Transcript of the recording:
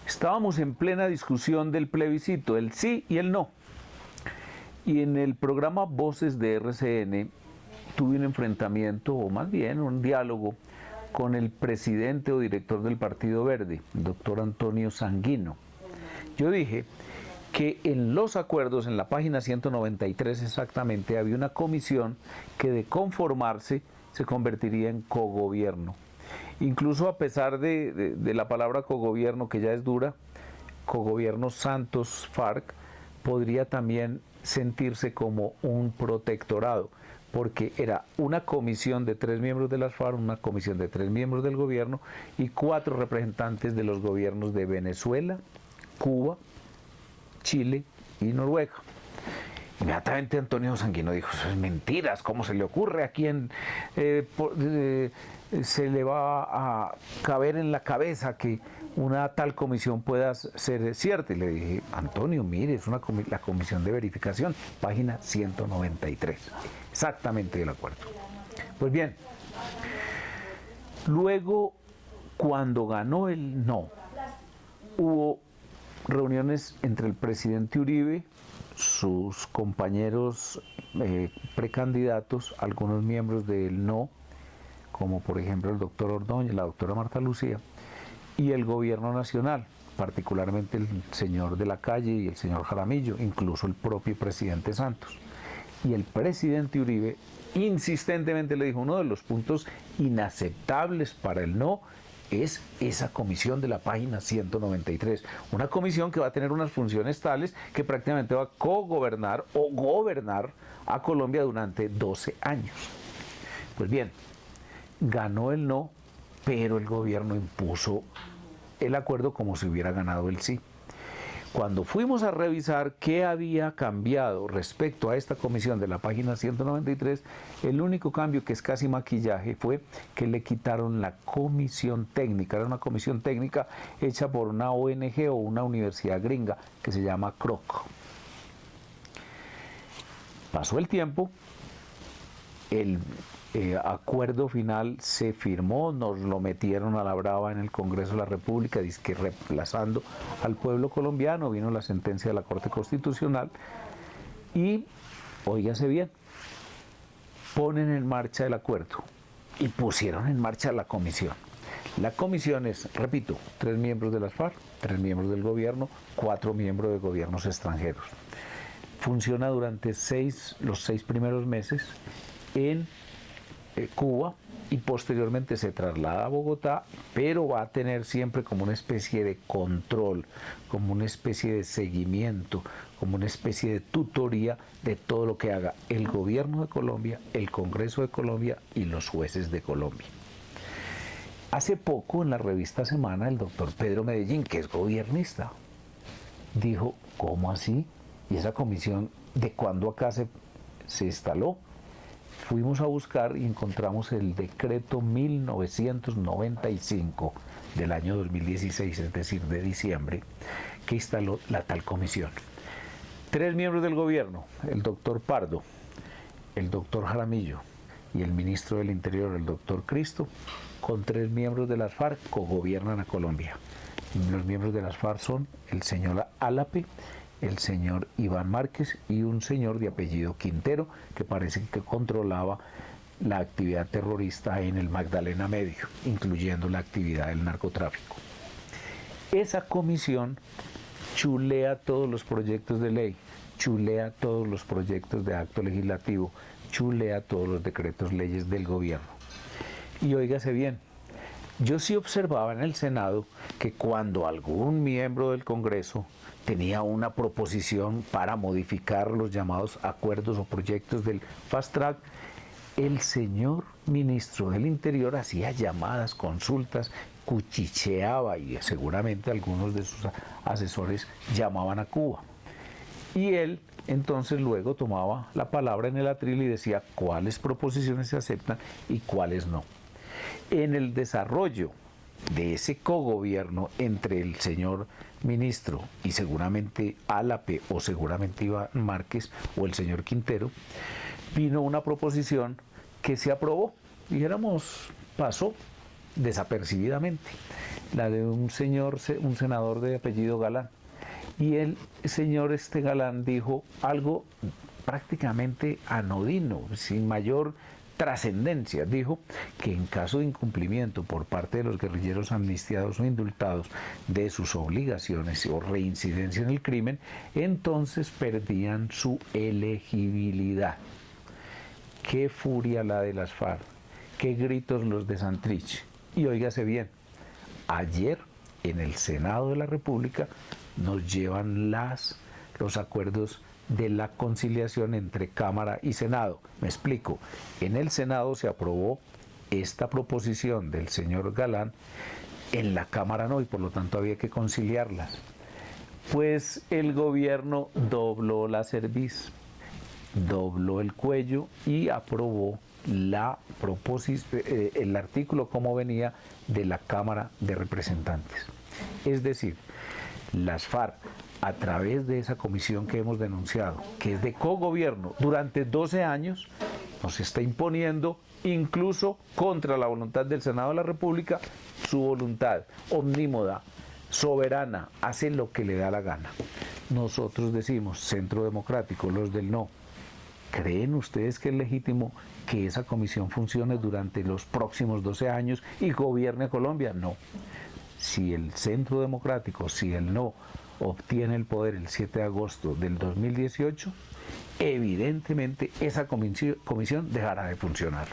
Estábamos en plena discusión del plebiscito, el sí y el no. Y en el programa Voces de RCN tuve un enfrentamiento, o más bien un diálogo, con el presidente o director del Partido Verde, el doctor Antonio Sanguino. Yo dije que en los acuerdos, en la página 193 exactamente, había una comisión que de conformarse se convertiría en cogobierno. Incluso a pesar de la palabra cogobierno, que ya es dura, cogobierno Santos-FARC, podría también sentirse como un protectorado, porque era una comisión de 3 miembros de las FARC, una comisión de 3 miembros del gobierno y 4 representantes de los gobiernos de Venezuela, Cuba, Chile y Noruega. Inmediatamente Antonio Sanguino dijo, eso es mentiras, ¿cómo se le ocurre? ¿A quién se le va a caber en la cabeza que una tal comisión pueda ser cierta? Y le dije, Antonio, mire, es la comisión de verificación, página 193, exactamente el acuerdo. Pues bien, luego, cuando ganó el no, hubo reuniones entre el presidente Uribe, sus compañeros precandidatos, algunos miembros del no, como por ejemplo el doctor Ordóñez, la doctora Marta Lucía, y el gobierno nacional, particularmente el señor de la Calle y el señor Jaramillo, incluso el propio presidente Santos. Y el presidente Uribe insistentemente le dijo, uno de los puntos inaceptables para el no es esa comisión de la página 193, una comisión que va a tener unas funciones tales que prácticamente va a cogobernar o gobernar a Colombia durante 12 años. Pues bien, ganó el no, pero el gobierno impuso el acuerdo como si hubiera ganado el sí. Cuando fuimos a revisar qué había cambiado respecto a esta comisión de la página 193, el único cambio, que es casi maquillaje, fue que le quitaron la comisión técnica. Era una comisión técnica hecha por una ONG o una universidad gringa que se llama CROC. Pasó el tiempo, el acuerdo final se firmó, nos lo metieron a la brava en el Congreso de la República, dizque reemplazando al pueblo colombiano, vino la sentencia de la Corte Constitucional y, óigase bien, ponen en marcha el acuerdo y pusieron en marcha la comisión. La comisión es, repito, 3 miembros de las FARC, 3 miembros del gobierno, 4 miembros de gobiernos extranjeros. Funciona durante los 6 primeros meses en Cuba y posteriormente se traslada a Bogotá, pero va a tener siempre como una especie de control, como una especie de seguimiento, como una especie de tutoría de todo lo que haga el gobierno de Colombia, el Congreso de Colombia y los jueces de Colombia. Hace poco en la revista Semana el doctor Pedro Medellín, que es gobiernista, dijo, ¿cómo así? ¿Y esa comisión de cuándo acá se instaló? Fuimos a buscar y encontramos el decreto 1995 del año 2016, es decir, de diciembre, que instaló la tal comisión. 3 miembros del gobierno, el doctor Pardo, el doctor Jaramillo y el ministro del Interior, el doctor Cristo, con 3 miembros de las FARC, cogobiernan a Colombia. Los miembros de las FARC son el señor Álape, el señor Iván Márquez y un señor de apellido Quintero, que parece que controlaba la actividad terrorista en el Magdalena Medio, incluyendo la actividad del narcotráfico. Esa comisión chulea todos los proyectos de ley, chulea todos los proyectos de acto legislativo, chulea todos los decretos leyes del gobierno. Y óigase bien, yo sí observaba en el Senado que cuando algún miembro del Congreso tenía una proposición para modificar los llamados acuerdos o proyectos del Fast Track, el señor ministro del Interior hacía llamadas, consultas, cuchicheaba y seguramente algunos de sus asesores llamaban a Cuba. Y él entonces luego tomaba la palabra en el atril y decía cuáles proposiciones se aceptan y cuáles no. En el desarrollo de ese cogobierno entre el señor ministro y seguramente Álape o seguramente Iván Márquez o el señor Quintero, vino una proposición que se aprobó, dijéramos, pasó desapercibidamente. la de un señor, un senador de apellido Galán. Y el señor Galán dijo algo prácticamente anodino, sin mayor trascendencia. Dijo que en caso de incumplimiento por parte de los guerrilleros amnistiados o indultados de sus obligaciones o reincidencia en el crimen, entonces perdían su elegibilidad. Qué furia la de las FARC, qué gritos los de Santrich. Y óigase bien, ayer en el Senado de la República nos llevan los acuerdos de la conciliación entre Cámara y Senado. Me explico. En el Senado se aprobó esta proposición del señor Galán, en la Cámara no, y por lo tanto había que conciliarlas. Pues el gobierno dobló la cerviz, dobló el cuello y aprobó el artículo como venía de la Cámara de Representantes. Es decir, las FARC, a través de esa comisión que hemos denunciado, que es de cogobierno, durante 12 años, nos está imponiendo, incluso contra la voluntad del Senado de la República, su voluntad omnímoda, soberana, hace lo que le da la gana. Nosotros decimos, Centro Democrático, los del no, ¿creen ustedes que es legítimo que esa comisión funcione durante los próximos 12 años y gobierne Colombia? No. Si el Centro Democrático, si el no, obtiene el poder el 7 de agosto del 2018, evidentemente esa comisión dejará de funcionar.